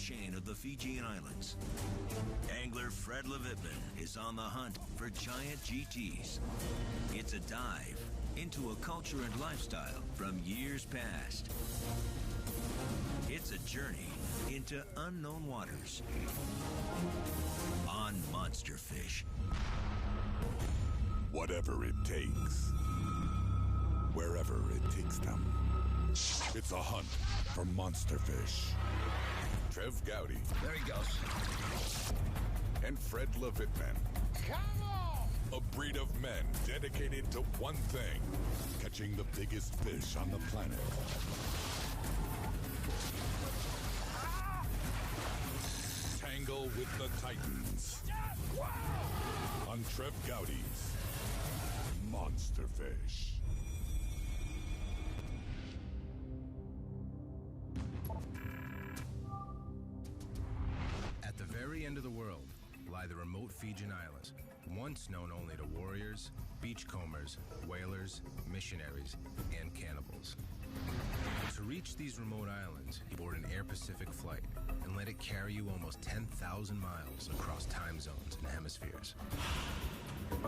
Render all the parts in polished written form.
chain of the Fijian Islands. Angler Fred Levitman is on the hunt for giant GTs. It's a dive into a culture and lifestyle from years past. It's a journey into unknown waters on monster fish. Whatever it takes, wherever it takes them. It's a hunt for monster fish. Trevor Γκάουντι. There he goes. And Fred Levitman. Come on! A breed of men dedicated to one thing: catching the biggest fish on the planet. Tangle with the Titans. On Trevor Γκάουνdi's Monster Fish. At the very end of the world lie the remote Fijian Islands, once known only to warriors, beachcombers, whalers, missionaries, and cannibals. To reach these remote islands, you board an Air Pacific flight and let it carry you almost 10,000 miles across time zones and hemispheres.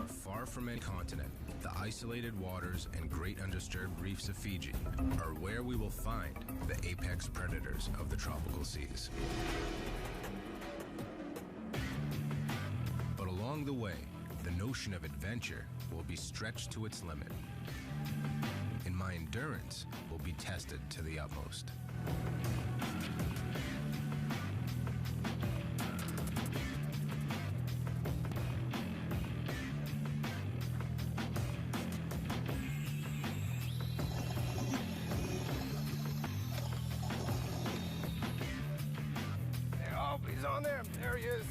Far from any continent, the isolated waters and great undisturbed reefs of Fiji are where we will find the apex predators of the tropical seas. But along the way, the notion of adventure will be stretched to its limit, and my endurance will be tested to the utmost. Oh, he's on there. There he is.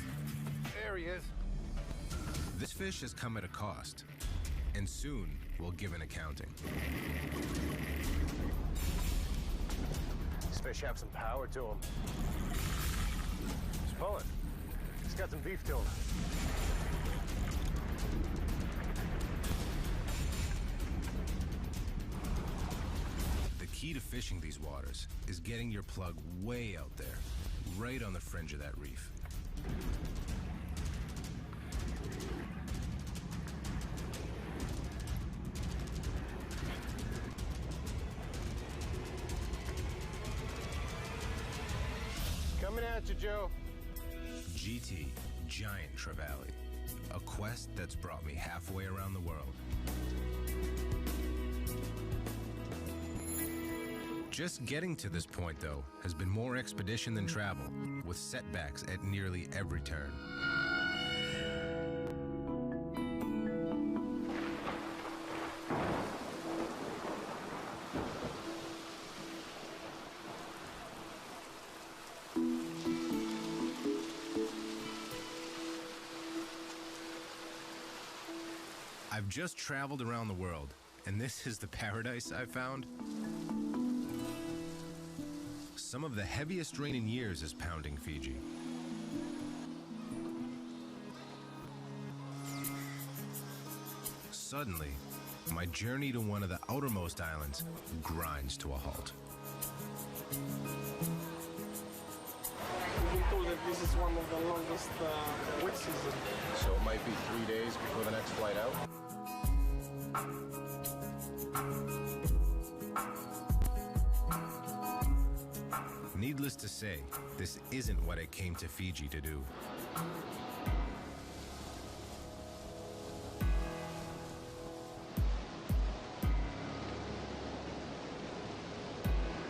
There he is. This fish has come at a cost, and soon we'll give an accounting. These fish have some power to them. He's pulling. He's got some beef to him. The key to fishing these waters is getting your plug way out there, right on the fringe of that reef. Coming at you, Joe. GT, Giant Trevally, a quest that's brought me halfway around the world. Just getting to this point, though, has been more expedition than travel, with setbacks at nearly every turn. I've just traveled around the world, and this is the paradise I've found. Some of the heaviest rain in years is pounding Fiji. Suddenly, my journey to one of the outermost islands grinds to a halt. We thought that this is one of the longest wet season. So it might be 3 days before the next flight out. Needless to say, this isn't what I came to Fiji to do.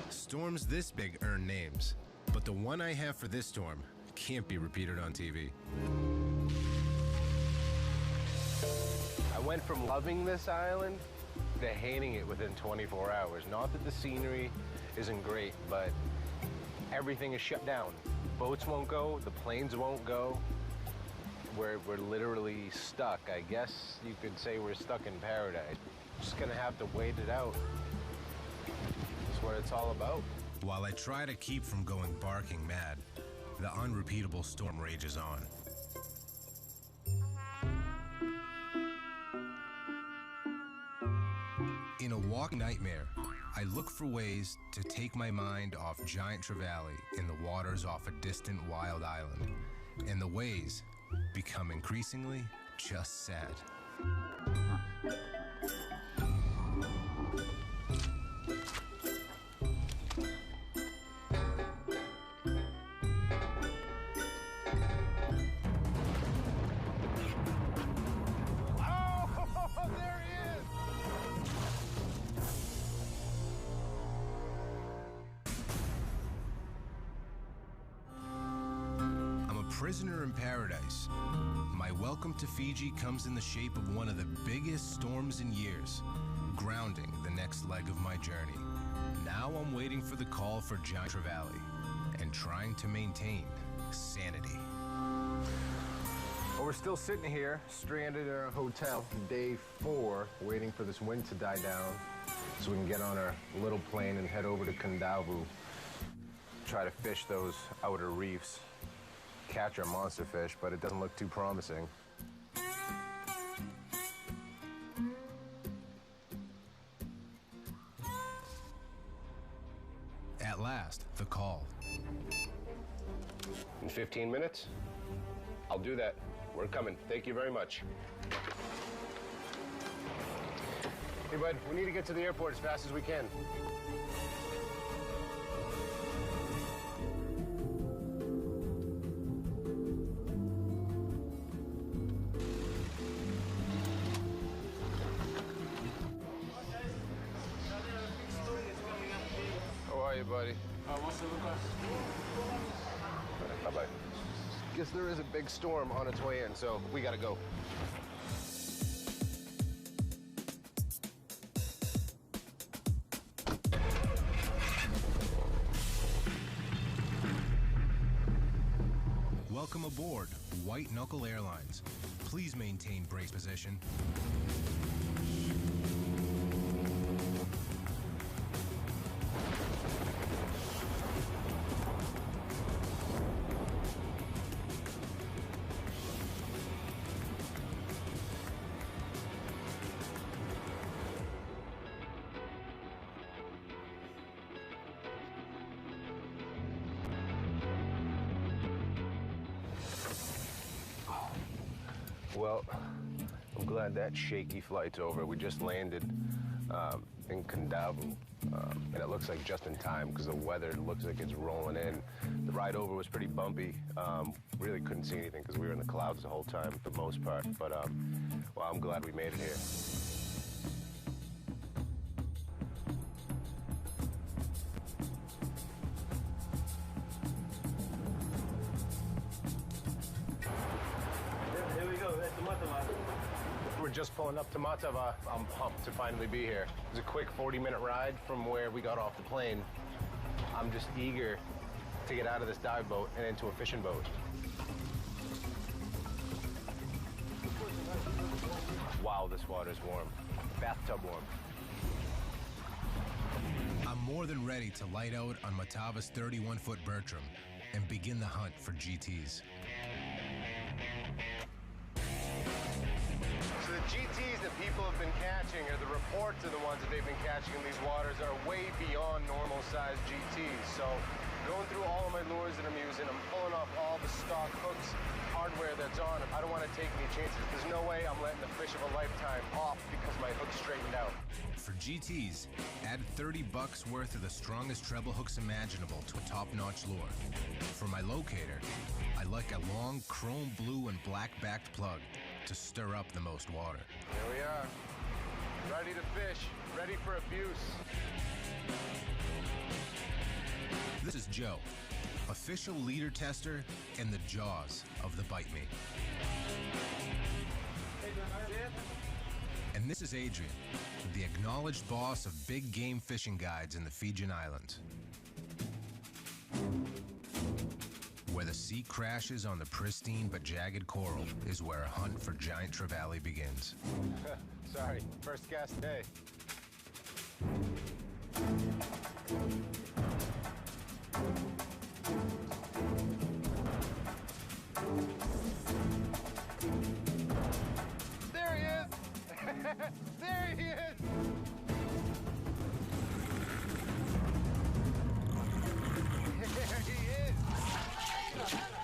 Storms this big earn names, but the one I have for this storm can't be repeated on TV. I went from loving this island to hating it within 24 hours. Not that the scenery isn't great, but everything is shut down. Boats won't go, the planes won't go. We're literally stuck. I guess you could say we're stuck in paradise. Just gonna have to wait it out. That's what it's all about. While I try to keep from going barking mad, the unrepeatable storm rages on. In a walking nightmare, I look for ways to take my mind off giant trevally in the waters off a distant wild island. And the ways become increasingly just sad. Prisoner in paradise. My welcome to Fiji comes in the shape of one of the biggest storms in years, grounding the next leg of my journey. Now I'm waiting for the call for giant trevally and trying to maintain sanity. Well, we're still sitting here, stranded at our hotel, day 4, waiting for this wind to die down so we can get on our little plane and head over to Kundalvu, try to fish those outer reefs, catch our monster fish, but it doesn't look too promising. At last, the call. In 15 minutes? I'll do that. We're coming. Thank you very much. Hey, bud, we need to get to the airport as fast as we can. Buddy. Bye-bye. Guess there is a big storm on its way in, so we gotta go. Welcome aboard White Knuckle Airlines. Please maintain brace position. Well, I'm glad that shaky flight's over. We just landed in Kundalvu, and it looks like just in time because the weather looks like it's rolling in. The ride over was pretty bumpy. Really couldn't see anything because we were in the clouds the whole time for the most part. But, well, I'm glad we made it here. We're just pulling up to Matava. I'm pumped to finally be here. It was a quick 40-minute ride from where we got off the plane. I'm just eager to get out of this dive boat and into a fishing boat. Wow, this water's warm. Bathtub warm. I'm more than ready to light out on Matava's 31-foot Bertram and begin the hunt for GTs. So the GTs that people have been catching, or the reports of the ones that they've been catching in these waters, are way beyond normal-sized GTs. So going through all of my lures that I'm using, I'm pulling off all the stock hooks, hardware that's on. I don't want to take any chances. There's no way I'm letting the fish of a lifetime off because my hook's straightened out. For GTs, add $30 worth of the strongest treble hooks imaginable to a top-notch lure. For my locator, I like a long chrome blue and black-backed plug to stir up the most water. Here we are, ready to fish, ready for abuse. This is Joe, official leader tester in the jaws of the Bite Me. And this is Adrian, the acknowledged boss of big game fishing guides in the Fijian Islands, where the sea crashes on the pristine but jagged coral is where a hunt for giant trevally begins. Sorry, first cast today. There he is! There he is! Tera.